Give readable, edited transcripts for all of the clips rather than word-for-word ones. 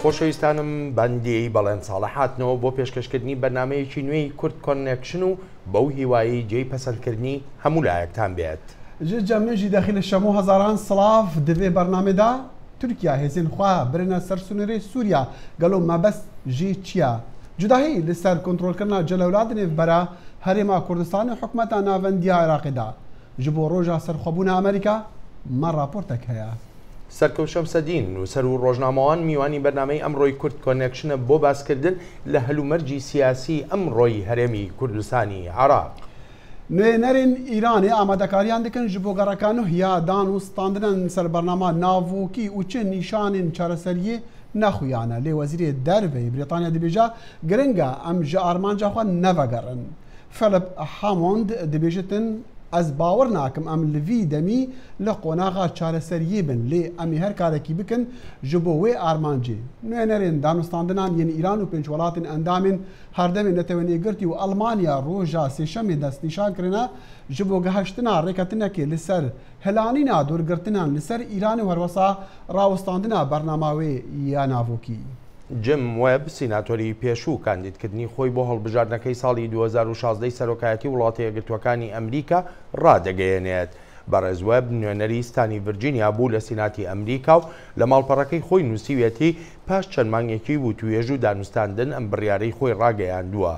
خۆشەویستانم بەندی بەڵێن ساڵە هاتنەوە بۆ پێشکەشکردنی بەرنامەیەکی نوێی کورد کۆنێکشن و بەو هیوایی جێی پەسەندکردنی هەموو لایەکتان بێت. جەمێژی داخل شەمۆ هەزاران سڵاف divê بەرنامەدا تورکیا هێزین خوا برنە سەر سنوورê Sûriya gelo mebest jî çi ye? Cudahî li ser kontrolkirina celewladên nêvbera Herêma Kurdistanê hikûmeta navendiya Iraqê da. Ji bo roja serxwebûna Amerîka me raportek heye. سەرکەوت شەمسەدین نووسەر و ڕۆژنامەوان میوانی بەرنامەی ئەمڕۆی کورد کۆنێکشنە بۆ باسکردن لە هەلومەرجی سیاسی ئەمڕۆی هەرێمی کوردستانی عێراق. نوێنەرên Îranê amadekariyan dikin ji bo gereken û hiyadan û standinên ser bernama navokî û çi nîşanên çareseriyê nexuyane. Lê Wezîrê Derveyê Brîtanya dibêje giring e em ji armanca xwe nevegerin. Philip Hammond dibêjitin ez bawer nakim em li vî demî li qonaxa çareseriyê bin lê em ê her karekî bikin ji bo wê armancê. Nûnerên danûstandinan yên Îran û pênc welatên endamên herdemê netewênîgirtî û Almanya roja sêşemê destnîşan kirine ji bo giheştina rêketinekê li ser helanîna dûrgirtinan li ser Îranê û helwesa rawistandina bernama wê ya navokî. جم وێب سیناتۆری پێشوو کاندیدکردنی خۆی بۆ هەڵبژاردنەکەی ساڵی 2016 سەرۆکایەتی وڵاتە یەکگرتوەکانی ئەمریکا ڕادەگەیەنێت. بەڕێز وێب نوێنەری ستانی ڤرجینیا بوو لە سیناتی ئەمریکا و لە ماڵپەڕەکەی خۆی نووسیوێتی پاش چەند مانگێکی بوو توێژ و دانوستاندن ئەم بڕیارەی خۆی ڕاگەیاندووە.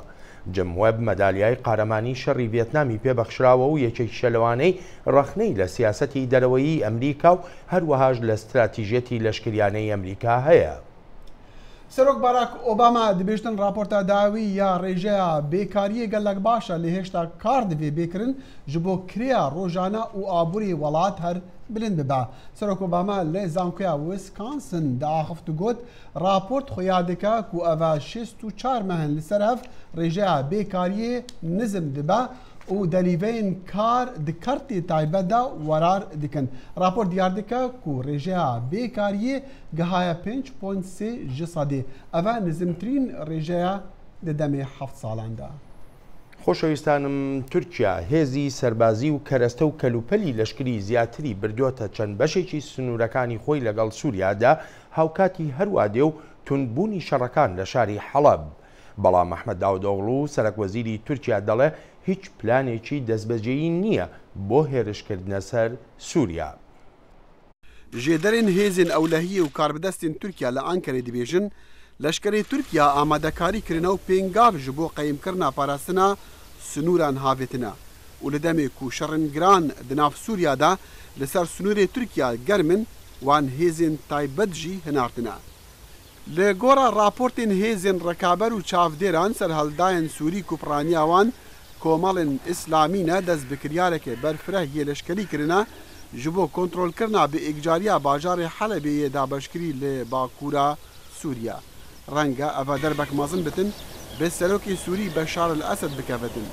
جم وێب مەدالیای قارەمانی شەڕی ڤێتنامی پێبەخشراوە و یەکێکی شەلەوانەی ڕەخنەی لە سیاسەتی دەرەوەیی ئەمریکا و هەروەهاش لە استراتیژێتی لەشکریانەی ئەمریکا هەیە. Serok Barack Obama dibêjtin raporta dawî ya rêjeya bêkariyê gelek baş e lê hêşta kar divê bêkirin ji bo kirêya rojane û aborê welat her bilind bibe. Serok Obama lê zankoya Wisconsin de axiftu got raport xuya dike ku ev 64 mehin li ser ev rêjeya bêkariyê nizm dibe û delîveyên kar di kartê taybet de werar dikin. Rapor diyar dike ku rêjeya bêkariyê gihaye 5.3 ji sedê. Ev e nizmtirîn rêjeya di demê heft salan de. خۆشەویستانم تورکیا هێزی سەربازی و کەرەستە و کەلوپەلی لەشکری زیاتری بردوۆتە چەند بەشێکی سنوورەکانی خۆی لەگەڵ سووریادا هاوکاتی هەروە دێ و تونبوونی شەڕەکان لە شاری حەڵەب. بەڵام ئەحمەد داودۆغڵو سەرۆکوەزیری تورکیا دەڵێ هیچ پلانێکی دەستبەجێیی نییە بۆ هێرشکردنە سەر سووریا. Jêderên hêzên ewlehiyê û karbidestên Tirkiye li Ankarê dibêjin leşkerê Tirkiya amadekarî kirine û pêngav ji bo qeyîmkirina parastina sinûran havêtine û li demê ku şerên giran di nav Sûriya de li ser sinûrê Tirkiya germin wan hêzên taybet jî hinartine. Li gora raportên hêzên rekaber û çavdêran ser heldayên Sûrî ku piraniya wan Komalên İslamî ne dest bi kiryareke berfireh yê leşkerî kirine ji bo kontrolkirina biêkcariya bajarê Helebêyê dabeşkirî li Bakûra Sûriya. Renge ev derbek mezin bitin bi serokê Sûrî Beşar el-Esed bikevetin.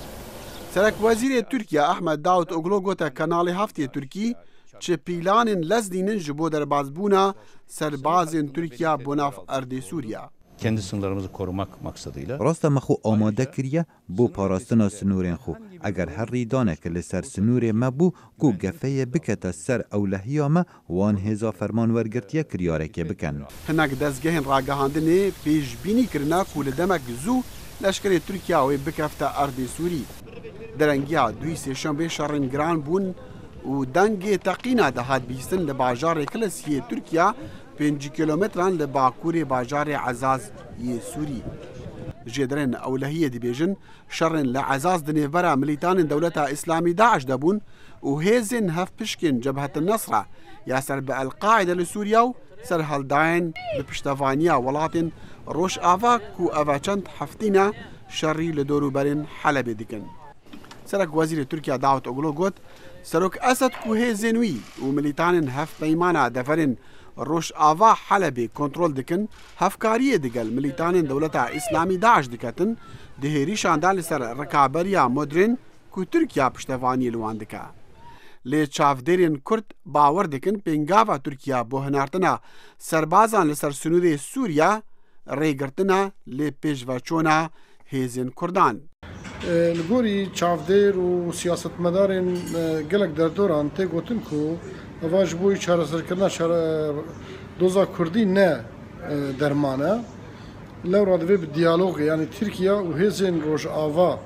Serokwezîrê Tirkiye Ahmed Davutoglu gote Kanalê Heftê Tirkî çi pîlanên lez dînin ji bo derbasbûna serbazên Tirkiya bo nav erdê Sûriya. Kendi sınırlarımızı korumak maksadıyla. Rasta me xwe amade kiriye bo parastina sinûrên xwe. Eger her rîdaneke li ser sinûrê me bû ku gefeyê bikete ser ewlehiya me wan hêza fermanwergirtiye kiryarekê bikin. Hinek dezgehên ragihandinê pêşbînî kirine ku li demek zû leşkerê Tirkiya wê bikefte erdê Sûrî. Derengiya duyî sêşemê şerên giran bûn û dengê teqîna de hat bîstin li bajarê Kilisiyê Tirkiya 5 kilometran li Bakurê bajarê Ezaz yê Sûrî. Jêderên ewlehiyê dibêjin şerên li Ezaz di nêvbera milîtanên Dewleta İslamî Daeş de bûn û hêzên hevpişkên Cebhetin Nesra ya ser bi El-Qaîde li Sûriya û ser heldayên bi piştevaniya welatên Rojava ku ev çend heftîne şerî li dorûberên Helebê dikin. Serokwezîrê Tirkiya Davutoglu got Serok Esed ku hêzên wî û milîtanên hevpeymana deferên Rojava Helebê kontrol dikin hevkariyê digel milîtanên Dewleta İslamî Daeş diketin di hêrîşan de li ser rekaberiya modern ku Tirkiya piştevaniyê li wan dike. Lê çavdêrên Kurd bawer dikin pêngava Tirkiya bo hinartina serbazan li ser sinûrê Sûriya rêgirtina lê pêşveçûna hêzên Kurdan. Li gorî çavdêr û siyasetmedarên gelek derdoran tê gotin ku ev ji bo çareserkirina doza Kurdî ne درمانه لو رادوی به دیالوگ یعنی ترکیه و هزین روجاوا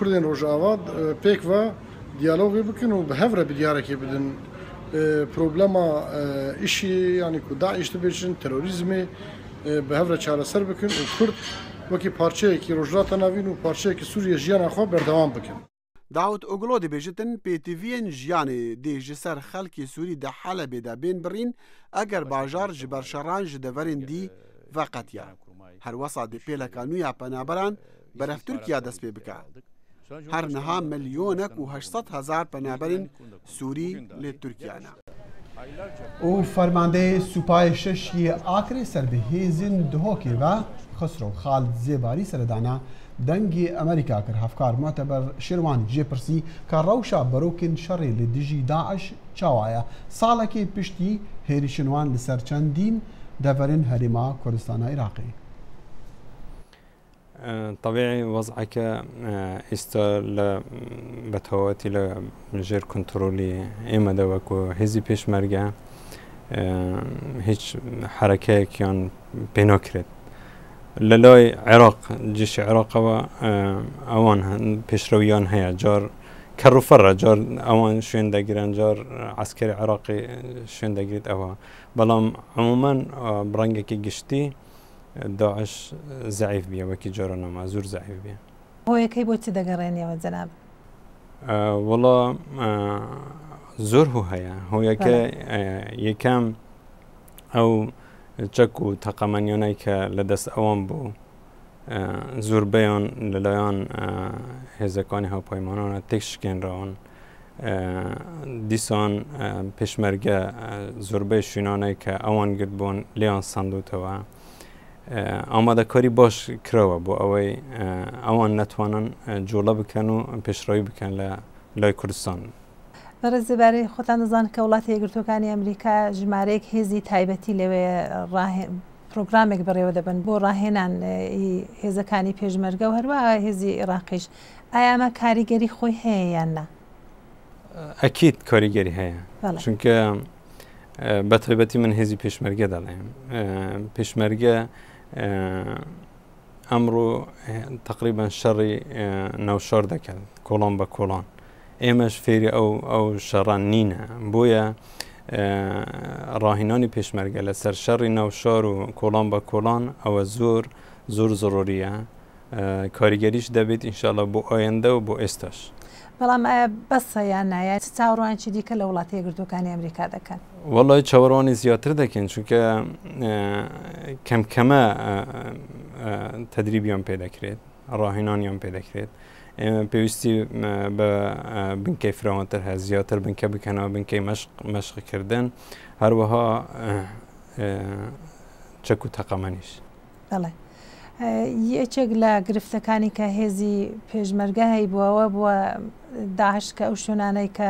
کردن روجاوا پیک و دیالوگی بکن و به هفره بدیاره که بدن پروبلما ایشی یعنی که داعش تبیشن تروریسم به هفره چاره سر بکن و کرد وکی پارچه که روجات نوین و پارچه که سوریه جیان خواه بردوام بکن. داود اوگلو دبیجتن پیتیوین جیان دیج سر خلکی سوری ده حلب ده بین برین اگر باجار جبر شران جدورین دی وقتیا. هر وسط پیلکانویا پنابران برف ترکیه دست پی بکه. هر نها ملیونک و 800,000 پنابرین سوری لی ترکیانا. او فرمانده سپاه ششی آخری سر به هیزن دهوکی و خسرو خالد زیباری سردانا دنگی امریکا کر هفکار معتبر شیروان جیپرسی که روشا بروکن شری لدیجی داعش چاوایا سالکی پشتی هیری شنوان لسر چندین دفرین هریما کردستان عراقی. طبيعي وضعك استال بتواتي لجير كنترولي إما دوك وهزي بيش مرجع هيج حركة كان بينوكرت للاي عراق جيش عراق اوان بيشرويان هيا جار كرو فرة جار اوان شوين داقران جار عسكري عراقي شوين داقريت اوها بلام عموما برنجكي قشتي داعش ضعيف بيه وكي جارنا معذور ضعيف بيه. هو كي بوتي دقرين يا جناب؟ والله زور هو هيا هو يكام او جاكو تقامنيوني كلدست اوان بو زور بيان للايان هزكاني ها پايمانان تكشكين ران دیسان پشمرگه زربه شینانه که اوان گرد بون لیان صندوق و آماده کاری باش کراوه بو اوی اوان نتوانن جوله بکن و پشرایی بکن لای کردستان. برای برای خودتان نزان که ولایت یەکگرتووەکانی ئەمریکا ژمارەیەک هێزی تایبەتی لەوێ پرۆگرامێک بەڕێوە دەبن بۆ ڕاهێنان هێزەکانی پێشمەرگە و هەروەها هێزی عێراقیش. ئایا ئەمە کاریگەری خۆی هەیە یان نا؟ ئەکید کاریگەری هەیە چونکە بەتایبەتی من هێزی پێشمەرگە دەڵێم. پێشمەرگە ئەمڕۆ تقریبا شەڕی ناوشار دەکات کۆڵان بە کۆڵان. ئێمەش فێری ئەو شەڕان نینە بۆیە ڕاهێنانی پێشمەرگە لەسەر شەڕی ناوشار و کۆڵان بە کۆڵان ئەوە زۆر زۆریە کاریگەریش دەبێت ئینشاءڵڵا بۆ ئایندە و بۆ ئێستاش. بەڵام ئایا بەسە یان نایە چاوەڕوانێکی دیکە لە وڵاتە یەکگرتووەکانی ئەمریکا دەکەن؟ وەڵای چاوەڕوانی زیاتر دەکەن چونکە کەمکەمە تەدریبیان پێ دەکرێت ڕاهێنانیان پێ دەکرێت. پێویستی بە بنکەی فراوانتر هەیە زیاتر بنکە بکەنەوە بنکەی مەشقکردن هەروەها چەک و تەقەمەنیش. بەڵێ یەکێک لە گرفتەکانی کە هێزی پێشمەرگە هەی بووەوە بووە داعش کە ئەو شوێنانەی کە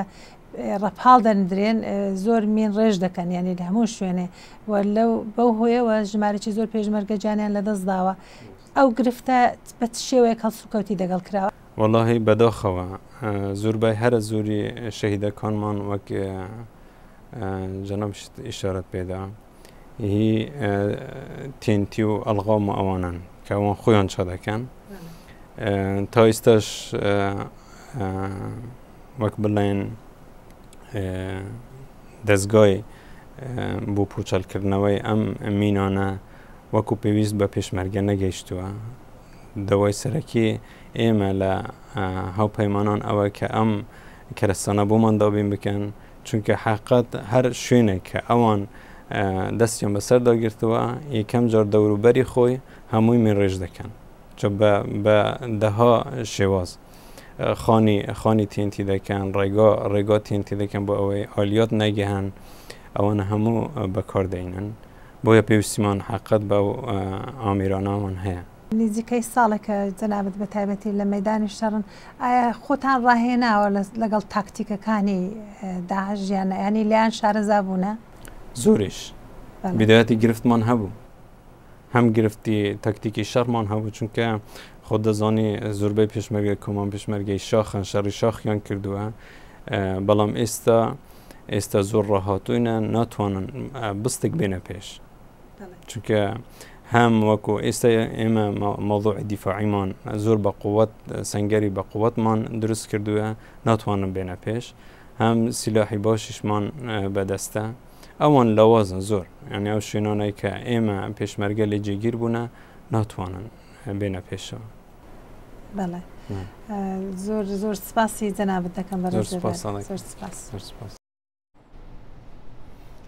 ڕەپاڵ دەنرێن زۆر مین ڕێژ دەکەن یعنی لە هەموو شوێنێ بەو هۆیەوە ژمارەی زۆر پێشمەرگە جانیان لەدەست داوە. ئەو گرفتە بە شێوەیە هەڵسوکەوتی دەگەڵ کراوە؟ والله بەداخەوە زۆربەی هەرە زۆری شەهیدەکانمان وەک جەناب ئیشارەت پێدا هی تێنتی و ئەلغام و ئەوانن کە ئەوان خۆیان چا دەکەن تا ئێستاش وەک بڵێن دەستگای بۆ پوچەلکردنەوەی ئەم مینانە وەکو پێویست بە پێشمەرگە نەگەیشتووە. دەوای سەرەکی ئێمە لە هاوپەیمانان ئەوە کە ئەم کەرەستانە بۆمان دابین بکەن چونکە حقیقەت هەر شوێنێک کە ئەوان دەستیان بەسەر داگرتووە یەکەم جار دەوروبەری خۆی هەمووی من ڕێژ دەکەن بە دەها شێواز خانی تێنتی دەکەن ڕێگا تێنتی دەکەن بۆ ئەوەی ئالیات نەگەهەن ئەوانە هەموو بەکاردەینن بۆیە پێویستیمان حقیقەت بە ئامێرانەمان هەیە. نزیکەی ساڵێکە جەنابەت بە تایبەتی لە مەیدانی شەڕن ئایا خۆتان ڕاهێناوە لەگەڵ تاکتیکەکانی داعش ژیانە ینی لیان شارەزا بوونە؟ زۆریش بیدایەتی گرفتمان هەبوو هەم گرفتی تاکتیکی شەڕمان هەبوو چونکە خۆ دەزانی زۆربەی پێشمەرگە کۆمان پێشمەرگەی شاخن شەڕی شاخیان کردووە بەڵام ئێستا زۆر ڕاهاتووینە ناتوانن بستێک بێنە پێش چونکە هەم وەکو ئێستا ئێمە مەوضوعی دیفاعیمان زۆر بە قووەت سەنگەری بە قووەتمان دروست کردووە ناتوانم بێنە پێش هەم سیلاحی باشیشمان بەدەستە ئەوان لەوازن زۆر یعنی ئەو شوێنانەی کە ئێمە پێشمەرگە لێ جێگیر بوونە ناتوانن بێنە پێشەوە. بەڵێ زۆر زۆر سپاسی جەنابەت دەکەم بەڕێز سپاس.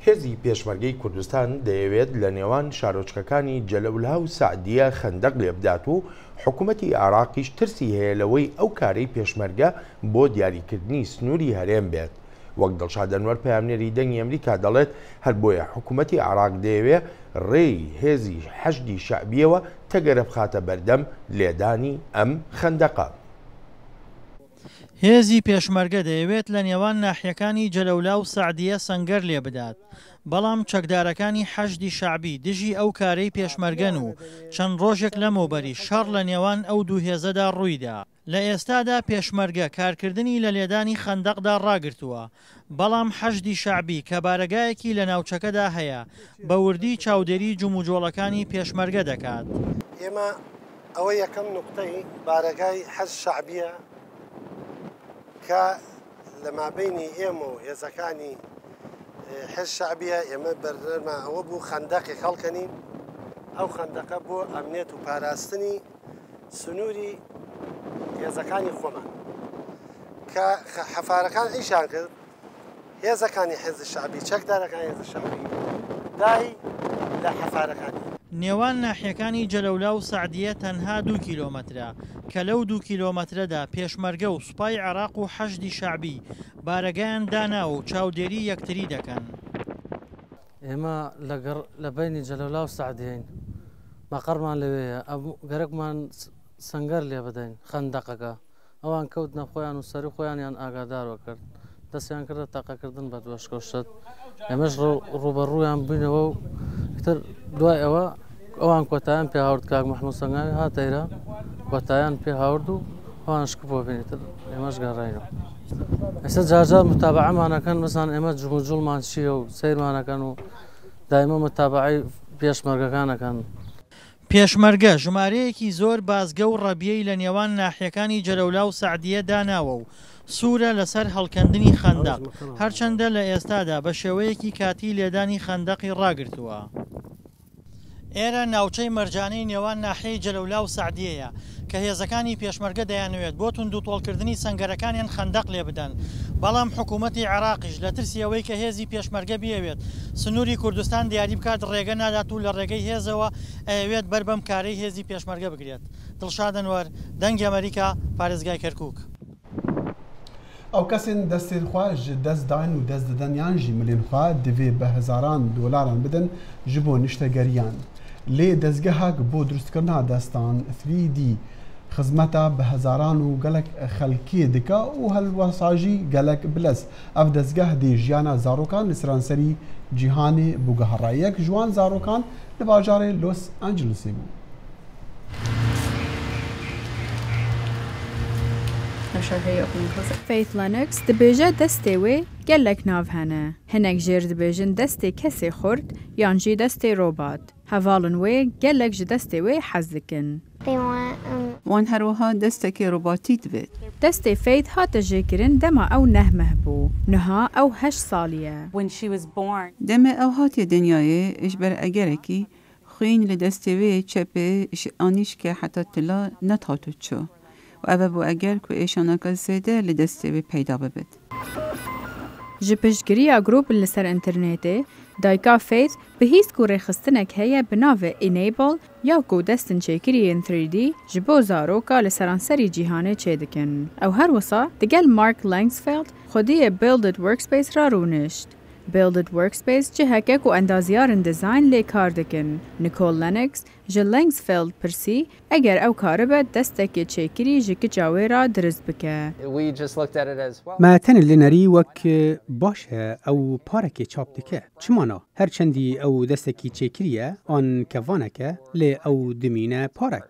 هێزی پێشمەرگەی کوردستان دەیەوێت لە نێوان شارۆچکەکانی جەلەولا و سعدیە خەندەق لێبدات و حکوومەتی عێراقیش ترسی هەیە لەوەی ئەو کارەی پێشمەرگە بۆ دیاریکردنی سنووری هەرێم بێت. وەک دڵشاد ئەنوەر پەیامنێری دەنگی ئەمریکا دەڵێت هەر بۆیە حکوومەتی عێراق دەیەوێت ڕێی هێزی حەشدی شەعبیەوە تەگەرە بخاتە بەردەم لێدانی ئەم خەندەقە. هێزی پێشمەرگە دەیەوێت لە نێوان ناحیەکانی جەلەولا و سعدیە سەنگەر لێ بدات، بەڵام چەکدارەکانی حەشدی شەعبی دژی ئەو کارەی پێشمەرگەن و چەند ڕۆژێک لەمەوبەری شەڕ لە نێوان ئەو دوو هێزەدا ڕوویدا. لە ئێستادا پێشمەرگە کارکردنی لە لێدانی خەندەقدا ڕاگرتووە، بەڵام حەشدی شەعبی کە بارەگایەکی لە ناوچەکەدا هەیە بە وردی چاودێری جوموجۆڵەکانی پێشمەرگە دەکات. ئێمە ئەوە یەکەم نوقتەی بارەگای حەشد شەعبیە کە لە مابینی ئێمە و هێزەکانی حەشد شەعبیە ئێمە بەرنامە ئەوە بوو خەندەقێک هەڵکەنین ئەو خەندەقە بۆ ئەمنێت و پاراستنی سنووری هێزەکانی خۆمان کە حەفارەکان ئیشان کرد هێزەکانی حەزب شەعبی چەکدارەکانی حەزب شەعبی دای لە حەفارەکانی نێوان ناحیەکانی جەلەولا و سعدیە تەنها 2 کیلۆمەترە کە لەو 2 کیلۆمەترەدا پێشمەرگە و سوپای عێراق و حەشدی شەعبی بارەگایان دانا و چاودێری یەکتری دەکەن. ئێمە لە بینی جەلەولا و سعدیین مەقەرمان لەوەیە گەرەکمان سەنگەر لێ بدەین خەندەقەکە ئەوان کەوتنە خۆیان و سەری خۆیانیان ئاگادارەوە کرد دەستیان کردە تاقەکردن بە دووەشکەوشت ئێمەش ڕوبەڕوویان بووینەوە و تر دوای ئەوە ئەوان کۆتاییان پێ هاورد کاک مەحموود سەنگاوی هاتەیرە کۆتاییان پێ هاورد و ئەوانشک بۆ بینیتر ئێمەش گەڕاینەوە ئێستا جارجار متابعەمانەکەن مەسان ئێمە جوڵمان چییە و سەیرمانەکەن و دایمە متابعەی پێشمەرگەکانەکەن. پێشمەرگە ژمارەیەکی زۆر بازگە و ڕەبیەی لە نێوان ناحیەکانی جەلەولا و سعدیە داناوە و سوورە لەسەر هەڵکەندنی خەندەق هەرچەندە لە ئێستادا بە شێوەیەکی کاتی لێدانی خەندەقی ڕاگرتووە. ئێرە ناوچەی مەرجانەی نێوان ناحیەی جەلەولا و سعدیەیە کە هێزەکانی پێشمەرگە دەیانوێت بۆ تونند و تۆڵکردنی سەنگەرەکانیان خەندەق لێ بدەن، بەڵام حکوومەتی عێراقیش لە ترسی ئەوەی کە هێزی پێشمەرگە بیەوێت سنووری کوردستان دیاری بکات ڕێگە نادات و لە ڕێگەی هێزەوە ئەوێت بەر بەم کارەی هێزی پێشمەرگە بگرێت. دڵشاد ئەنوەر دەنگی ئەمریکا پارێزگای کەرکووک. ئەو کەسێن دەستێن خوا ji destdain û dest dideniyan jî milên xwe divê bi hezaran dolaran bidin ji bo niştegeriyan. Lê dezgehek bo durustkirina destan 3D xizmeta bi hezaran û gelek xelkiyê dike û helwesa jî gelek bilez. Ev dezgeh dê jiyana zarokan li seranserî cîhanê bûgeha. Yek ji wan zarokan li bajarê Los Angelesê bû. Faith Lennox dibêje destê wê gelek nav hene. Hinek jêr dibêjin destê kesê xurt yan jî destê robat. Hevalên wê gelek ji destê wê hez dikin. Wan her wiha destekê robatî divêt. Destê Faith hate jêkirin dema ew neh meh bû. Niha ew 8 salî ye. Demê ew hatiye dinyayê ji ber egerekî xwîn li destê wê çepê ji anîşke heta tila nethatû çû. Ev bû eger ku êşanaka zêde li destê wê peyda bibit. Ji piştgiriya grûpên li ser internetê, dayika Faith bihîst ku rêxistinek heye bi navê Enable ya ku destên çêkiriyên 3D ji bo zaroka li seranserî cîhanê çêdikin. Ew her wisa digel Mark Langsfeld xwediyê Builded Workspace ra rûnişt. Builded Workspace ciheke ku endaziyarên design lê kar dikin. Nicole Lennox ji Langsfeld pirsî eger ew karibe destekê çêkirî ji kiça wê ra dirist bike. Me tenê lê nerî wek baş e ew parekê çap dike. Çimana her çendî ew destekî çêkiriye an kevaneke lê ew dimîne parek.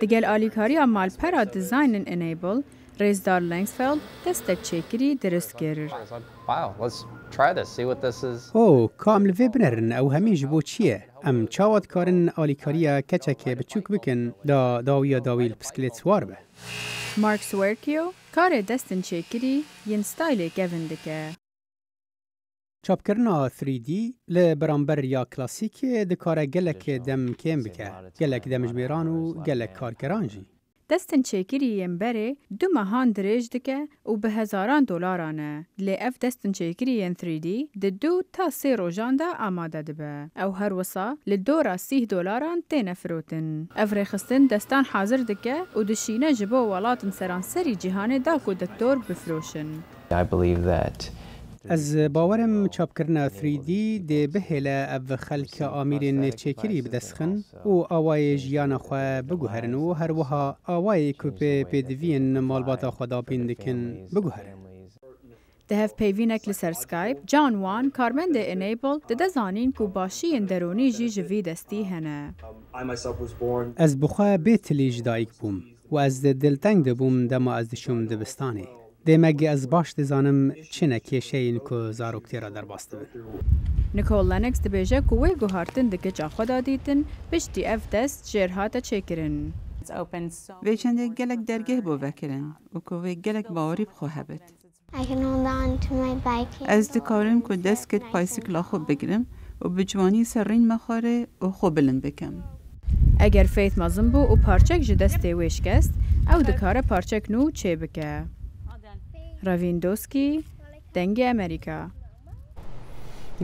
Digel alîkariya malpera Design and Enable Rêzdar Langsfeld destek çêkirî dirist kir. O kam li vê binerin ew hemî ji bo çi ye? ئەم چاوە دکارن ئالیکاریە کەچەکێ بچووک بکن داویە داویل پسکلێت سوار بە. مارک سوێرکیۆ کارێ دەستن چێکری یەن ستایلێ گەڤن دکە. چاپکردنا 3D لە بەرامبەر یا کلاسیکێ دکارە gelek دەم کێم بکە، gelek دەمژمێران و gelek کارگەران jî. دەستن چێکری یەن berê du mehan dirêj dike û bi hezaran dolaran e. Lê ev destên çêkirî yên 3D di 2 ta 3 rojan de amade dibe. Ew her wisa li dora $30 têne firotin. Ev rêxistin destan hazir dike û dişîne ji bo welatên seranserî cîhanê da ku doktor bifroşin. I believe that Ez bawerim çapkirina 3D dê bihêle ev xelka amîrên çêkirî bidestxin û awayê jiyana xwe biguherin û her wiha awayê ku pêdiviyên malbata xwe dapîn dikin biguherin. Di hevpeyvînek li ser Skype, John Wan, karmendê Enable, dide zanîn ku başiyên deronî jî ji vî destî hene. Ez bi xwe bêtilî ji dayîk bûm û ez dilteng dibûm dema ez dişûm dibistanê. Dêmegî ez baş dizanim çine kêşeyên ku zarok têra derbas dibin. Nicole Lennox dibêje ku wê guhartin di keça xwe da dîtin, piştî ev dest jêr hate çêkirin. Vê çendê gelek dergeh bo vekirin û ku wê gelek bawerî bixwe hebit. Ez dikarim ku destket paysîkla xwe bigirim û bi ciwanî ser rîn me xware û xwe bilind bikim. Eger Faith mezin bû û parçek ji destê wê şikest, ew dikare parçek nû çê bike. ڕەڤیندۆسکی دەنگی ئەمریکا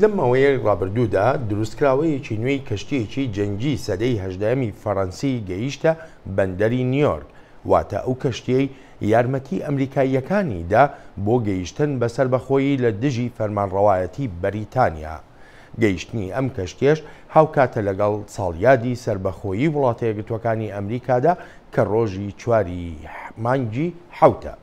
لەمەوەیە ڕابردوودا دروستکراوەیەکی نوێی کەشتیەکی جەنگی سەدەی هەژدەمی فەڕەنسی گەیشتە بەندەری نیویۆرک واتە ئەو کەشتیەی یارمەتی ئەمریکاییەکانیدا بۆ گەیشتن بەسەر بەخۆیی لە دژی فەرمانڕەوایەتی بەریتانیا. گەیشتنی ئەم کەشتێش هاوکاتە لەگەڵ ساڵیادی سربەخۆیی وڵاتە یەکگرتووەکانی ئەمریکادا کە ڕۆژی 4 مانگی حوتە.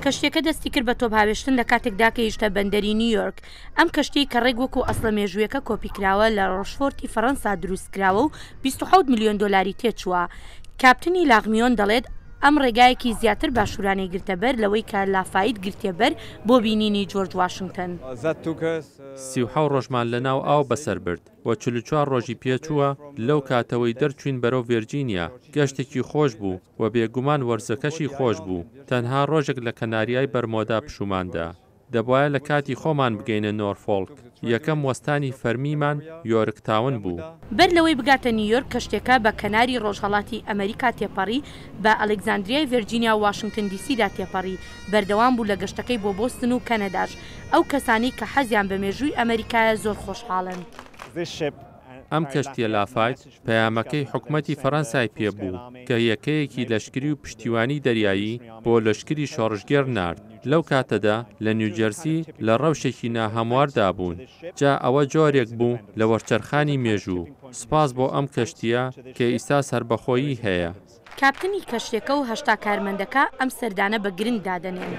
کەشتێکە دەستی کرد بە تۆپ هاوێشتن لە کاتێکدا کە هێشتا بەندەری نیویۆرک. ئەم کەشتی کە ڕێک وەکو ئەسڵە مێژوویەکە کۆپیکراوە لە ڕۆشفۆرتی فەڕەنسا دروستکراوە و 27 میلیۆن دۆلاری تێچووە. کاپتنی لاغمیۆن دەڵێت ئەم ڕێگایەکی زیاتر باشوورانەی گرتەبەر لەوەی کە لافایت گرتێبەر بۆ بینینی جۆرج واشنگتن. 37 ڕۆژمان لەناو ئاو بەسەر برد و 44 ڕۆژی پێچووە لەو کاتەوەی دەرچوین بەرەو ڤێرجینیا. گەشتێکی خۆش بوو و بێگومان وەرزەکەشی خۆش بوو. تەنها ڕۆژێک لە کەناریای بەرمۆدا پشوماندا. دەبواە لە کاتی خۆمان بگەینە نۆرفۆڵک. یەکەم وەستانی فەرمیمان یۆرکتاون بوو. بەر لەوەی بگاتە نیویۆرک کەشتێکە بە کەناری ڕۆژهەڵاتی ئەمریکا تێپەڕی بە ئەلێکزاندریای ڤێرجینیا و واشنگتن دیسیدا تێپەڕی. بەردەوام بوو لە گەشتەکەی بۆ بۆستن و کەنەداش. ئەو کەسانی کە حەزیان بە مێژووی ئەمریکایە زۆر خۆشحاڵن. ئەم کەشتیە لافایت پەیامەکەی حکومەتی فەڕەنسای پێبوو کە یەکەیەکی لەشکری و پشتیوانی دەریایی بۆ لەشکری شۆڕژگێر نارد. لەو کاتەدا لە نیوجەرسی لە ڕەوشێکی ناهەمواردا بوون. جا ئەوە جۆرێک بوو لە وەرچەرخانی مێژوو. سپاس بۆ ئەم کەشتیە کە ئیستا سربەخۆیی هەیە. کاپتنی کەشتێکە و هەشتا کارمەندەکە ئەم سەردانە بە گرنگ دادەنێن.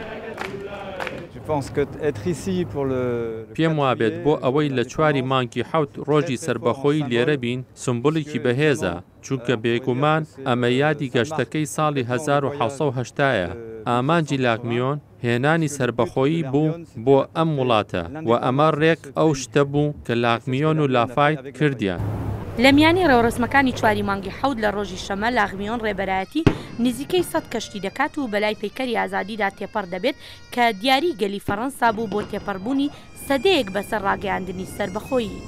پێم وابێت بۆ ئەوەی لە 4 مانگی حوت ڕۆژی سربەخۆیی لێرە بین سمبوڵێکی بەهێزە چونکە بێگومان ئەمە یادی گەشتەکەی ساڵی 1970ە. ئامانجی لاغمیۆن هێنانی سربەخۆیی بوو بۆ ئەم وڵاتە و ئەمە ڕێک ئەو شتە بوو کە لاغمیۆن و لافایت کردیان. لە میانی ڕێوەڕسمەکانی 4 مانگی حوت لە ڕۆژی شەمە لاغمیۆن ڕێبەرایەتی نزیکەی 100 کەشتی دەکات و بەلای پەیکەری ئازادیدا تێپەڕ دەبێت کە دیاری گەلی فەڕەنسا بوو بۆ تێپەڕبوونی سەدەیەک بەسەر ڕاگەیاندنی سربەخۆیی.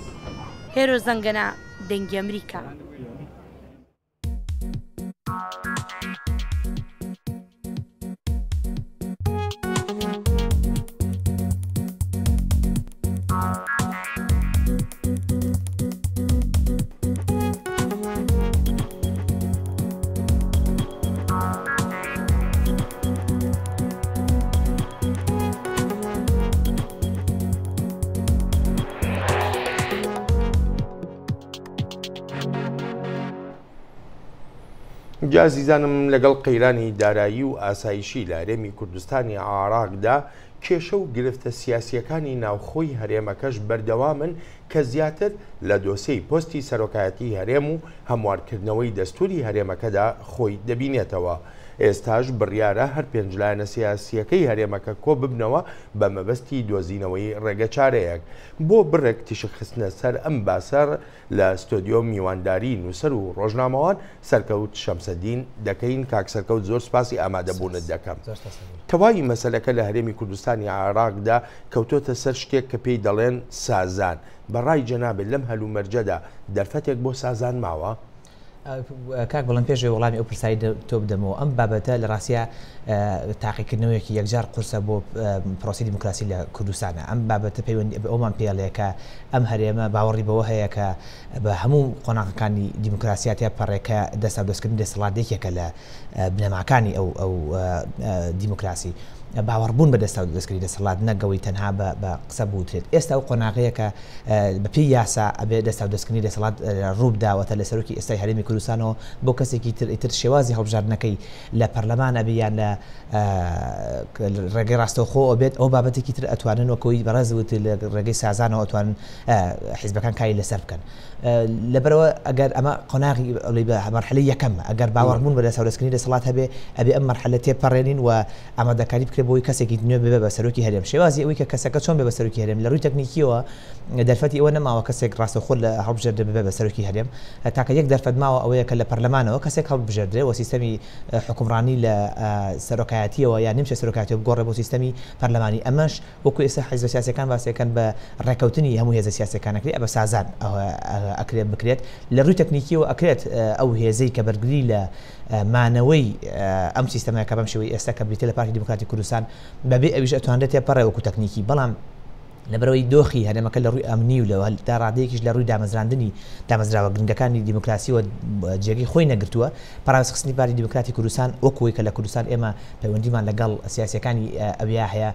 هێرۆ زەنگەنە دەنگی ئەمریکا. جازیزانم لەگەڵ قەیرانی دارایی و ئاسایشی لە هەرێمی کوردستانی عێراقدا کێشە و گرفتە سیاسیەکانی ناوخۆی هەرێمەکەش بەردەوامن کە زیاتر لە دۆسەی پۆستی سەرۆکایەتی هەرێم و هەموارکردنەوەی دەستوری هەرێمەکەدا خۆی دەبینێتەوە. ئێستاش بڕیارە هەر پێنجلایەنە سیاسیەکەی هەرێمەکە کۆ ببنەوە بە مەبەستی دۆزینەوەی ڕێگە چارەیەک بۆ بڕێک تیشک خستنە سەر ئەم باسەر لە ستۆدیۆ میوانداری نووسەر و ڕۆژنامەوان سەرکەوت شەمسەدین دەکەین. کاک سەرکەوت زۆر سپاسی ئامادەبوونت دەکەم. کەوای مەسەلەکە لە هەرێمی کوردستانی عێراقدا کەوتۆتە سەر شتێک کە پێی دەڵێن سازان. بەڕای جەنابێت لەم هەلومەرجەدا دەرفەتێک بۆ سازان ماوە؟ کاک بەڵام پێش وەڵامی ئەو پرسایی تۆ بدەمەوە. ئەم بابەتە لە ڕاستیە تاقیکردنەوەیەکی یەکجار قورسە بۆ پرۆسی دیموکراسی لە کوردستانە. ئەم بابەتە پەیوەندی بە ئەومان پێڵەیە کە ئەم هەرێمە باوەڕی بەوە هەیە کە بە هەموو قۆناغەکانی دیموکراسیاتیا پەڕێکە دەستا دەستکردن دەسەڵاتێکێکە لە بنەماکانی ئەو دیموکراسی. باوەڕبوون بە دەستا دەستکردی دەسەڵات نەگەوەی تەنها بە قسە بوترێت. ئێستا ئەو قۆناغەیە کە بەپی یاسا ئەبێ دەستا دەستکردنی دەسەڵات ڕووداوەتە لە سەرۆکی ئێستای هەرێمی کوردستانەوە بۆ کەسێکی تر شێوازی هەڵبژاردنەکەی لە پەرلەمانە بیان لە ڕێگەی ڕاستەوخۆ بێت. ئەو بابەتێکی تر ئەتوانن وەکەوەی بەڕێزوت لە ڕێگەی سازانەوە ئەتوانن حیزبەکان کاری لەسەر بکەن. لەبەرەوە ئەگەر ئەمە قۆناغی مەرحلەی یەکەمە ئەگەر باوەڕبوون بە دەستا دەستکردنی دەسەڵات هەبێ ئەبێ ئەم مەرحلە تێپەڕێنین و ئامادەکاری بکرێت بۆی کەسێکی نوێ ببێ بە سەرۆکی هەرێم. شێوازی ئەوەی کە کەسەکە چۆن بێ بە سەرۆکی هەرێم لە ڕووی تەکنیکیەوە دەرفەتی ئەوە نەماوە کەسێک ڕاستەوخۆ لە هەڵبژێردە ببێ بە سەرۆکی هەرێم. تاکە یەک دەرفەت ماوە ئەوەیە کە لە پەرلەمانەوە کەسێک هەڵبژێردرێ و سیستەمی حکومڕانی لە سەرۆکایەتیەوە یا نیمچە سەرۆکایەتیەوە بگۆڕێ بۆ سیستەمی پەرلەمانی. ئەمەش وەکو ئێستا حیزب سیاسیەکان باسیەکەن بە ڕێکەوتنی هەموو هێزە سیاسیەکانەکرێ بە سازان ئەکرێت بکرێت. لە ڕووی تەکنیکیەوە ئەکرێت ئەو هێزەی کە بەرگری لە مانەوەی ئەم سیستەمەکە بەم شێوەی ئێستا کە بریتە لە پارتی دیموکراتی کوردستان بەبێ ئەویش ئەتوانێت تێپەڕێ وەکو تەکنیکی. بەڵام لەبەرەوەی دۆخی هەرێمەکە لە ڕووی ئەمنی و لەوە تا ڕادەیەکیش لە ڕووی دامەزراندنی دامەزراوە گرنگەکانی دیموکراسیەوە جێگەی خۆی نەگرتووە. پاراستخستنی پارتی دیموکراتی کوردستان وەکوی کە لە کوردستان ئێمە پەیوەندیمان لەگەڵ سیاسیەکانی ئەویا هەیە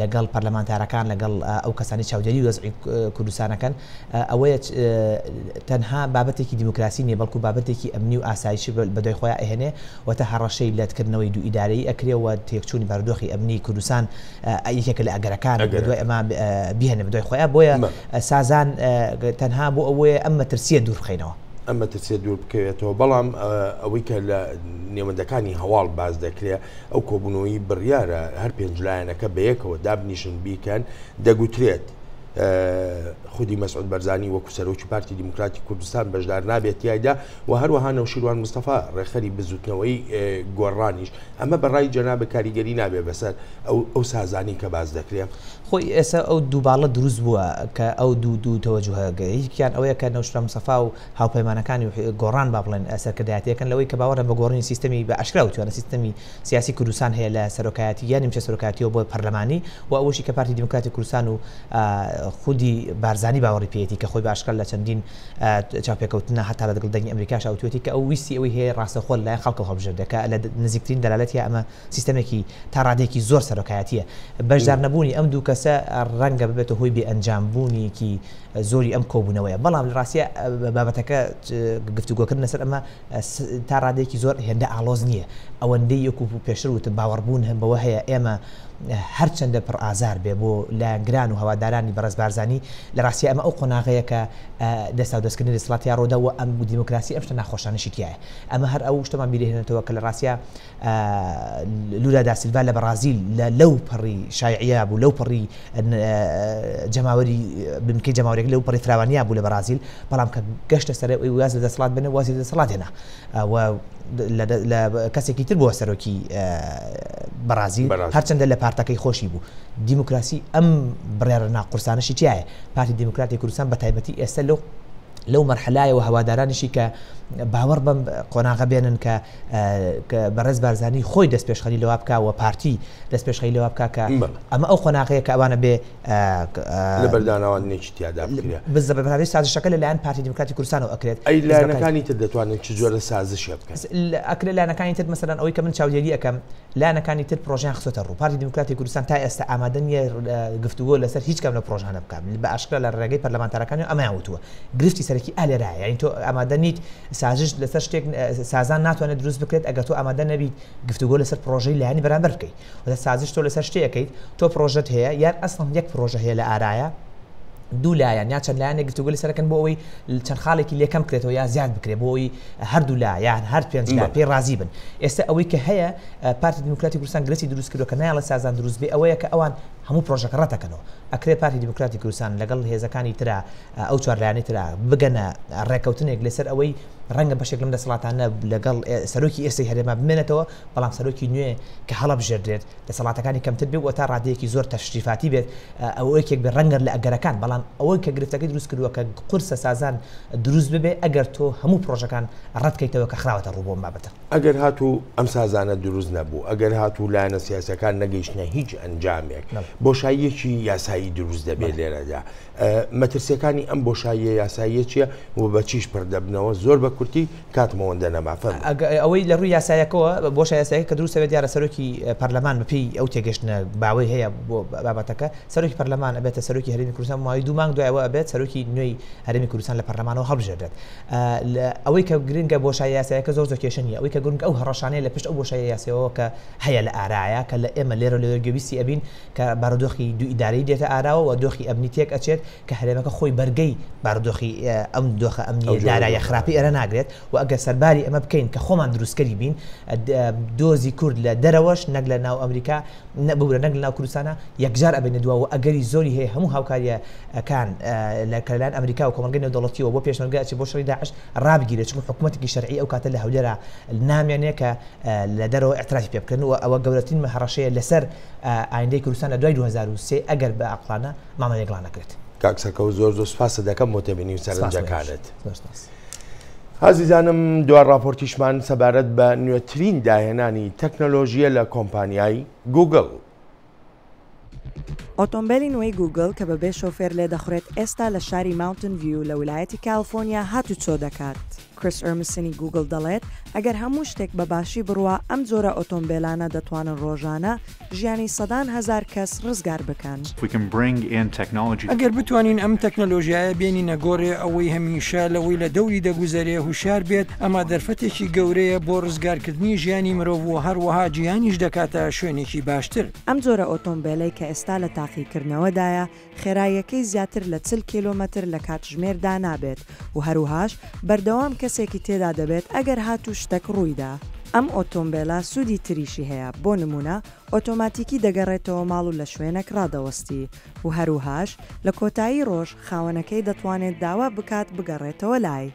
لەگەڵ پەرلەمانتارەکان لەگەڵ ئەو کەسانی چاودێری وەزعی کوردستانەکەن ئەوەیە تەنها بابەتێکی دیموکراسی نیە بەڵکو بابەتێکی ئەمنی و ئاسایشی بەدوای خۆیان ئەهێنێ و تا هەڕەشەی لەتکردنەوەی دوو ئیدارەیی ئەکرێەوە تێکچوونی بارودۆخی ئەمنی کوردستان یەکێکە لە ئەگەرەکان بەدوای ئەمە بیهێنە بەدوای خۆیان. بۆیە سازان تەنها بۆ ئەوەیە ئەم مەترسیە دوور بخەینەوە. ئەم مەترسیە دوور بکەوێتەوە. بەڵام ئەوەی کە لە نێوەندەکانی هەواڵ باز دەکرێت ئەو کۆبوونەوەی بڕیارە هەر پێنجلایەنەکە بەیەکەوە دابنیشن بیکەن دەگوترێت خودی مەسعود بەرزانی وەکو سەرۆکی پارتی دیموکراتی کوردستان بەشدار نابێت تایدا و هەروەها نەوشیروان مستەفا ڕێخەری بزوتنەوەی گۆڕانیش. ئەمە بەڕای جەنابە کاریگەری نابێت بەسەر ئەو سازانی کە باز دەکرێت. خۆی ئێستا ئەو دووباڵە دروست بووە کە ئەو دوو تەوەجوهەیەکیان ئەوەیە کە نەوشیروان مستەفا و هاوپەیمانەکانی گۆڕان با بڵێن سەرکردایەتیەکەن لەوەی کە باوەڕە بە گۆڕینی سیستەمی بە ئاشکرا وتوانە سیستەمی سیاسی کوردستان هەیە لە سەرۆکایەتی یا نیمچە سەرۆکایەتیەوە بۆ پەرلەمانی و ئەوەشی کە پارتی دیموکراتی کوردستان و خودی بارزانی باوەڕی پێێتی کە خۆی باشکار لە چەندین چاپێکەوتنە هەتا لە دەگڵ دەنگی ئەمریکاش ئەوتوێتی کە ئەو ویستی ئەوەی هەیە ڕاستەخۆ لایەن خەڵکە هەڵبژێردەکە لە نزیکترین دەلالەتیە ئەمە سیستەمێکی تا ڕادێکی زۆر سەرۆکایەتیە. بەشدار نەبوونی ئەم دوو کەسە ڕەنگە ببێتە هۆی بێ ئەنجامبوونیکی زۆری ئەم کۆبوونەوەیە. بەڵام لە ڕاستیە بابەتەکە گفتوگۆکردن لەسەر ئەمە تا ڕادێکی زۆر هێندە ئاڵۆز نییە. ئەوەندەی یەکو پێشتر وتم باوەڕبوون هەم بەوە هەیە ئێمە هەرچەندە پڕ ئازار بێ بۆ لایەنگران و هەوادارانی بەڕێز بارزانی لە ڕاستی ئەمە ئەو قۆناغەیە کە دەستا و دەستکردنی دەسەڵاتی ڕۆدا و ئەم دیموکراسی ئەم شتە ناخۆشانەشی تایە. ئەمە هەر ئەو شتەمان بیرهێنێتەوە کە لە ڕاستیە لولا دا سیلڤا لە بەرازیل لەو پەڕی شایعە بوو لەو پەڕی جەماوەری بنکەی جەماوەرێک لەو پەڕی فراوانیا بوو لە بەرازیل. بەڵام کە گەشتە سەر واز لە دەسەڵات بنە وازی دەسەڵات هێنا لە کەسێکی تر بووە سەرۆکی بەرازیل هەرچەندە لە پارتەکەی خۆشی بوو. دیموکراسی ئەم بڕیارە ناقورسانەشی تایە. پارتی دیموکراتی کوردستان بە تایبەتی ئێستا لەو مەرحلایەوە هەوادارانیشی کە باوەڕ بەم قۆناغە بێنن کە بەڕێز بارزانی خۆی دەستپێشخەری لەوە بکە و پارتی دەستپێشخەری لەوە بکە کە ئەمە ئەو قۆناغەیە کە ئەوانە بێ لە بەرداناوانێکی تیادا بکرێت. بەزەبەی سازشەکە لەلایەن پارتی دیموکراتی کوردستانەوە ئەکرێت. ئەی لایەنەکانی تر دەتوانن چ جۆرە سازشی بکەن؟ ئەکرێت لایەنەکانی تر مەسەلەن ئەوەی کە من چاودێری ئەەکەم لایەنەکانی تر پرۆژیان خستۆتە ڕوو. پارتی دیموکراتی کوردستان تا ئێستا ئامادە نیە گفتوگۆ لەسەر هیچ کام لە پرۆژانە بکەم بە ئاشکرا لە ڕێگەی پەرلەمانتارەکانی ئەمەیان وتووە. گرفتی سەرەکی ئالێرایە یعنی تۆ ئامادە نیت سازش لەسەر شتێک سازان ناتوانێت دروست بکرێت ئەگەر تۆ ئامادە نەبیت گفتوگۆ لەسەر پرۆژەی لایەنی بەرامبەر بکەیت. سازش تۆ لەسەر شتێکەکەیت تۆ پرۆژەت هەیە یان ئەسڵم یەک پرۆژە هەیە لە ئارایە دوو لایەن یا چەند لایەنێک گفتوگۆ لەسەرەکەن بۆ ئەوەی چەند خاڵێکی لێکەم بکرێتەوە یا زیاد بکرێت بۆ ئەوەی هەردوو لایەن هەر پێنج لا پێی رازی بن. ئێستا ئەوەی کە هەیە پارتی دیموکراتی کوردستان گرەتی دروست کردووە کە نایڵە سازان دروست بێ ئەوەیە کە ئەوان هەموو پرۆژەکە ڕەتەکەنەوە. ئەکرێ پارتی دیموکراتی کوردستان لەگەڵ هێزەکانی ترا ئەو چوار لایەنی ترا بگەنە ڕێکەوتنێک لەسەر ئەوەی ڕەنگە بەشێک لەم دەسەڵاتانە لەگەڵ سەرۆکی ئێستای هەرێما بمێنێتەوە، بەڵام سەرۆکی نوێ کە هەڵەبژێردرێت دەسەڵاتەکانی کەمتر بێ و تا ڕادەیەکی زۆر تەشریفاتی بێت ئەوەیەکێک بێ ڕەنگە لە ئەگەرەکان، بەڵام ئەوەی کە گرفتەکەی دروست کردووە کە قورسە سازان دروست ببێ ئەگەر تۆ هەموو پرۆژەکان ڕەتکەیتەوە کە خراوەتە ڕوو بۆم بابەتە. ئەگەر هاتوو ئەم سازانە دروست نەبوو، ئەگەر هاتوو لایەنە سیاسەکان نەگەیشتە هیچ ئەنجامێک بۆشاییەکی یاسایی دروست دەبێت لێرەدا. مەترسیەکانی ئەم بۆشاییە یاساییە چییە و بە چیش پردەبنەوە زۆر بە کورتی کاتمەوەندە نەمافەم ئەوەی لە ڕووی یاسایەکەەوە بۆشە یاسایەکە کە دروستەوێت دیارە سەرۆکی پەرلەمان بپی ئەو تێگەشتنە باوەی هەیە بۆ بابەتەکە سەرۆکی پەرلەمان ئەبێتە سەرۆکی هەرێمی کوردستان ماوەی 2 مانگ دوایەوە ئەبێت سەرۆکی نوێی هەرێمی کوردستان لە پەرلەمانەوە هەڵبژێردرێت. ئەوەی کە گرنگە بۆشاییە یاسایەکە زۆر کێشە نیە، ئەوەی کە گرنگ ئەو هەڕەشانەیە لە پشت ئەو بۆشاییە یاسایەوە کە هەیە لە ئارایە کە لە ئێمە لێرە لە وەرگێبیستی ئەبین کە بارودۆخی دوو ئیدارەی دێتە ئاراوە و دۆخی ئەمنیتێک ئەچێت کە هەرێمەکە خۆی بەرگەی بارودۆخی ئەم دۆخە ئەمنی دارایە خراپی ئەرە ناگرێت و ئەگەر سەرباری ئەمە بکەین کە خۆمان دروستکەری بین دۆزی کورد لە دەرەوەش نەک لە ناو ئەمریکا نەبوورە نەک لە ناو کوردستانە یەکجار ئەبێنە دووە و ئەگەری زۆری هەیە هەموو هاوکاریەکان لە کەلایەن ئەمریکا و کۆمەلگەی نێودەوڵەتیەوە بۆ پێشمەرگە ئەچێت بۆ شەڕی داعش ڕابگیرێت چونکە حکوومەتێکی شەرعی ئەو کاتە لە هەولێرە نامێنێت کە لە دەرەوە ئەعترافی پێ بکەن و ئەوە گەورەترین هەڕەشەیە لەسەر ئایندەی کوردستان لە دوای 2023 ئەگەر بە عەقڵانە مامەڵێک نەکرێت. کاکسەکە و زۆر سوپاسە دەکەم بۆ تێبینی و سەرنجەکانت. عزیزانم دوای راپۆرتیشمان سەبارەت بە نوێترین داهێنانی تەکنۆلۆژیە لە کۆمپانیای گوگل. ئۆتۆمبیلی نوێی گوگل کە بەبێ شۆفێر لێ دەخورێت ئێستا لە شاری ماونتن ڤیو لە ویلایەتی کالیفۆرنیا هاتوچۆ دەکات. کریس ئەرمسنی گوگل دەڵێت ئەگەر هەموو شتێک بە باشی بڕوە ئەم جۆرە ئۆتۆمبیلانە دەتوانن ڕۆژانە ژیانی سەدان هەزار کەس ڕزگار بکەن. ئەگەر بتوانین ئەم تەکنۆلۆژیایە بێنینە گۆڕێ ئەوەی هەمیشە لەوەی لە دەوری دەگوزارێ هوشار بێت ئەمە دەرفەتێکی گەورەیە بۆ ڕزگارکردنی ژیانی مرۆڤ و هەروەها جیهانیش دەکاتە شوێنێکی باشتر. ئەم جۆرە ئۆتۆمبیلەی کە ئێستا لە تاقیکردنەوەدایە خێراییەکەی زیاتر لە 40 کیلۆمەتر لە کاتژمێردا نابێت و هەروهاش بەردەوام کەسێکی تێدا دەبێت ئەگەر هاتوو شتێک ڕوویدا. ئەم ئۆتۆمبیلە سوودی تریشی هەیە بۆ نمونە ئۆتۆماتیکی دەگەڕێتەوە ماڵ و لە شوێنێک ڕادەوەستی و هەروهاش لە کۆتایی ڕۆژ خاوەنەکەی دەتوانێت داوا بکات بگەڕێتەوە لای.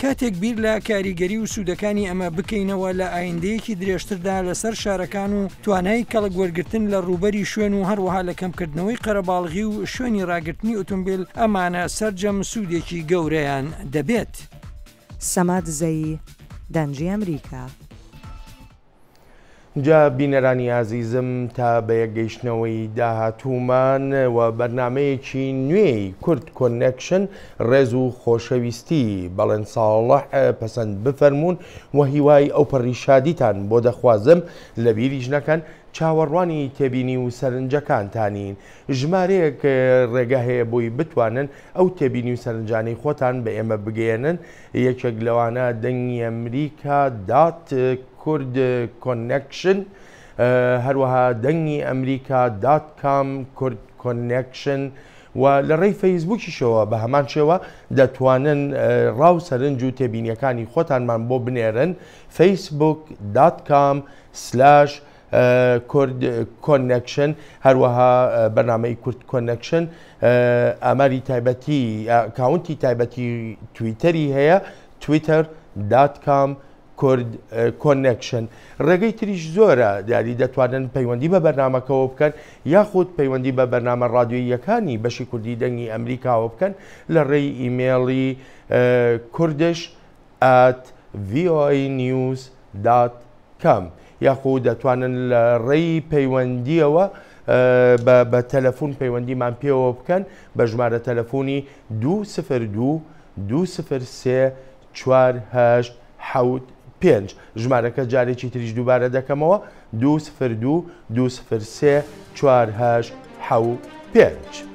کاتێک بیر لە کاریگەری و سوودەکانی ئەمە بکەینەوە لە ئایندەیەکی درێژتردا لەسەر شارەکان و توانای کەڵک وەرگرتن لە ڕوبەری شوێن و هەروەها لە کەمکردنەوەی قەرەباڵغی و شوێنی ڕاگررتنی ئۆتۆمبیل ئەمانە سەرجەم سوودێکی گەورەیان دەبێت. سەماد زەیی دەنجی ئەمریکا. جا بینەرانی عزیزم تا بە یەکگەیشتنەوەی داهاتوومان و بەرنمەیەکی نوێی کورد کۆنێکشن ڕێز و خۆشەویستی بەڵێن ساڵح پەسەند بفەرمونون و هیوای ئەو پەڕیشادیتان بۆ دەخوازم لە بیریش نەکەن چاوەڕوانی تێبینی و سەرنجەکانتانین ژمارەیەک ڕێگە هەیە بۆی بتوانن ئەو تێبینی و سەرنجانەی خۆتان بە ئێمە بگەێنن یەکێک لەوانە دەنگی ئەمریکا دات کورد کۆنێکشن هەروەها دەنگی ئەمریکا دات کام کورد کۆنێکشن و لە ڕێی فەیسبووکیشەوە بە هەمان شێوە دەتوانن ڕاو سەرنج و تێبینیەکانی خۆتانمان بۆ بنێرن facebook.com/ کورد کۆنێکشن هەروەها بەرنامەی کورد کۆنێکشن ئاماری تایبەتی کاونتی تایبەتی تویتەری هەیە twitter.com کورد کۆنێکشن ڕێگەی تریش زۆرە دیاری دەتوانن پەیوەندی بە بەرنامەکەەوە بکەن یاخود پەیوەندی بە بەرنامە ڕادیۆییەکانی بەشی کوردی دەنگی ئەمریکاوە بکەن لە ڕێی ئیمێڵی kurdish@voanews.com یاخود دەتوانن لە ڕێی پەیوەندیەوە بە تەلەفۆن پەیوەندیمان پێوە بکەن بە ژمارە تەلەفۆنی 202 203 4875 ژمارەکە جارێکی تریش دووبارە دەکەمەوە 202 203 4875.